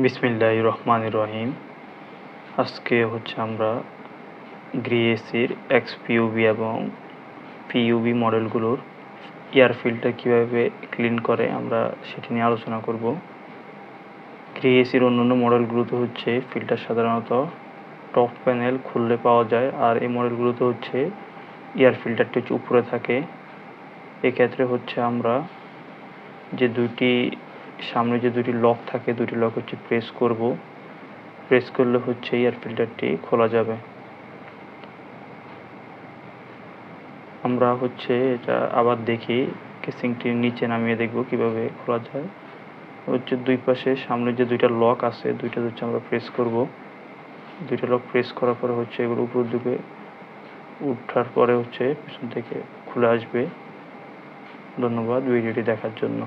বিসমিল্লাহির রহমানির রহিম। আজকে আমরা গ্রিএসির এক্সপিউবি এবং পিইউবি মডেলগুলোর এয়ার ফিল্টার কীভাবে ক্লিন করে আমরা সেটি নিয়ে আলোচনা করব। গ্রিএসির অন্যান্য মডেলগুলোতে ফিল্টার সাধারণত টপ প্যানেল খুললে পাওয়া যায়, আর এই মডেলগুলোতে এয়ার ফিল্টারটি উপরে থাকে। এক্ষেত্রে আমরা যে সামনে যে দুটি লক থাকে, দুটি লক প্রেস করব। প্রেস করলে এয়ার ফিল্টারটি খোলা যাবে। আমরা এটা আবার দেখি, কেসিংটি নিচে নামিয়ে দেখব কিভাবে খোলা যায়। দুই পাশে সামনে যে দুইটা লক আছে, দুইটা আমরা প্রেস করব। দুইটা লক প্রেস করার পরে এগুলো উপর দিকে উঠার পরে পিছন থেকে খুলে আসবে। ধন্যবাদ ভিডিওটি দেখার জন্য।